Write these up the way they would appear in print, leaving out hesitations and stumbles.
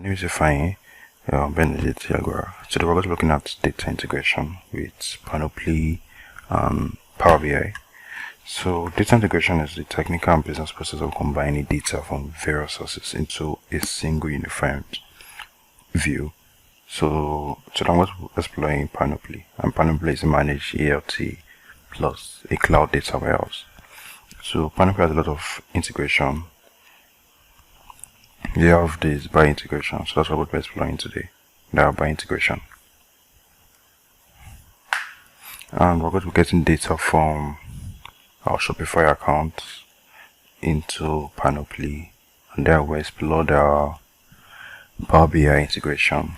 name is Ifeanyi Benny Iheagwara. Today we're going to be looking at data integration with Panoply and Power BI. So data integration is the technical and business process of combining data from various sources into a single unified view. So today I'm going to be exploring Panoply, and Panoply is a managed ELT plus a cloud data warehouse. So Panoply has a lot of integration. We have this by integration, so that's what we'll be exploring today. That by integration. And we're going to be getting data from our Shopify account into Panoply, and then we'll explore the Power BI integration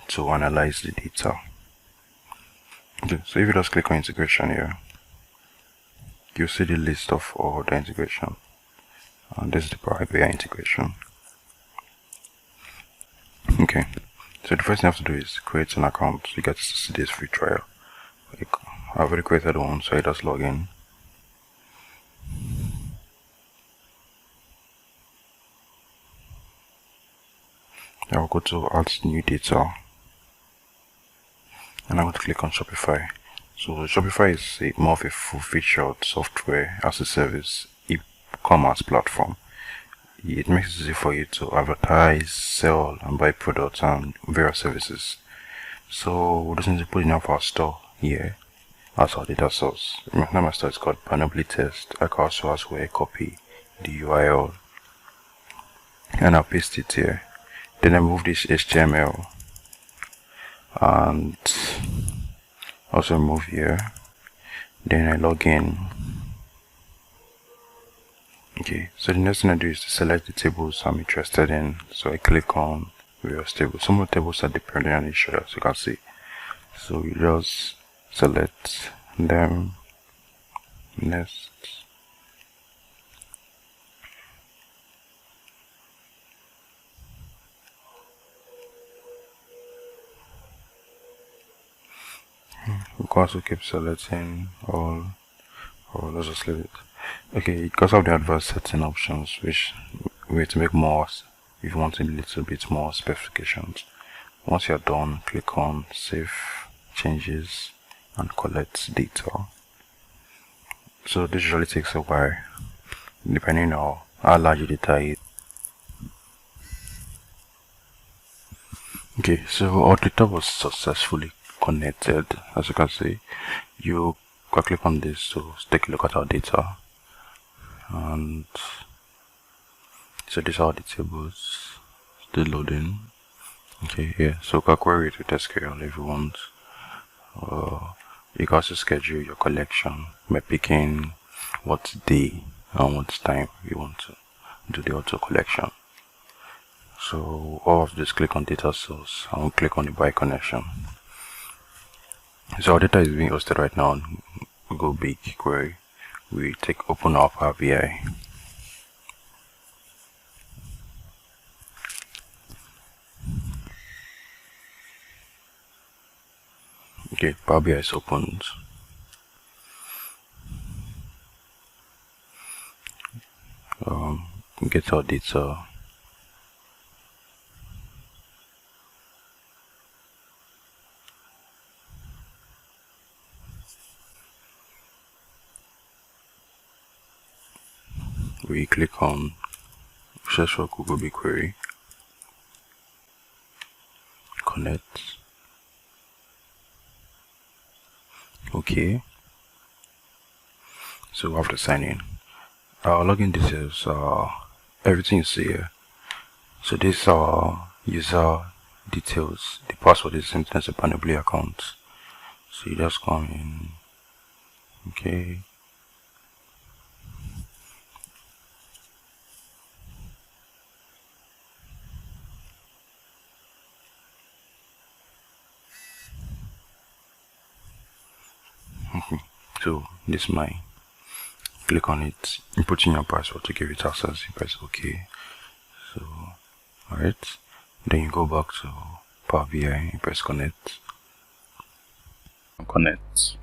to analyze the data. Okay, so if you just click on integration here, you'll see the list of all the integration, and this is the Power BI integration. Okay, so the first thing you have to do is create an account. You get to see this free trial. I've already created one, so I just log in. Then I'll go to add new data, and I'm going to click on Shopify. So Shopify is more of a full-featured software as a service e-commerce platform. It makes it easy for you to advertise, sell, and buy products and various services. So we just need to put in our store here as our data source. Now my store is called Panoply Test. I can also as well copy the URL and I'll paste it here. Then I move this HTML and also move here. Then I log in. Okay, so the next thing I do is to select the tables I'm interested in. So I click on various tables. Some of the tables are dependent on each other, so you can see. So you just select them. Next. You can also keep selecting all, or let's just leave it. Okay, because of the advanced setting options, which we have to make more if you want a little bit more specifications. Once you're done, click on save changes and collect data. So this usually takes a while, depending on how large the data is. Okay, so our data was successfully connected. As you can see, you can click on this to take a look at our data. And so these are the tables still loading. Okay, yeah, so you can query it with SQL if you want. You can also schedule your collection by picking what day and what time you want to do the auto collection. So all of this, click on data source and we'll click on the by connection. So our data is being hosted right now on Google BigQuery. We open up our BI. Okay, Power BI is opened. Get our data. We click on search for Google BigQuery. Connect. Okay. So we have to sign in. Our login details are everything you see here. So these are user details. The password is same as a Panoply account. So you just come in. Okay. So this is mine. Click on it, input in your password to give it access. You press OK. So, alright. Then you go back to Power BI, you press connect. Connect.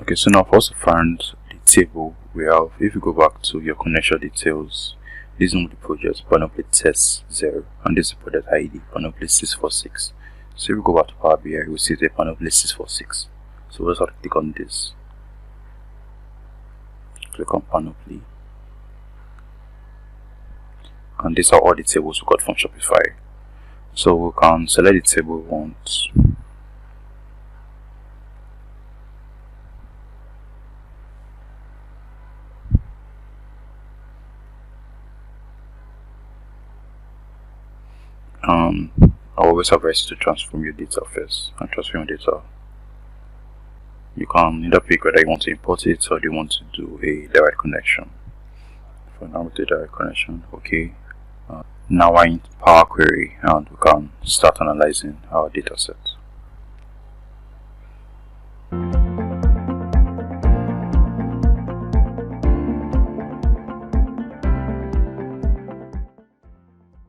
Okay, so now for us to find the table, we have, if you go back to your connection details, this is the project Panoply test 0, and this is the project ID Panoply 646. So if we go back to Power BI, we see the Panoply 646. So we'll just have to click on this. Click on Panoply, and these are all the tables we got from Shopify. So we can select the table we want. I always advise you to transform your data first, and transform your data. You can either pick whether you want to import it or you want to do a direct connection. For now, with the direct connection, okay. Now we're in Power Query, and we can start analyzing our data set.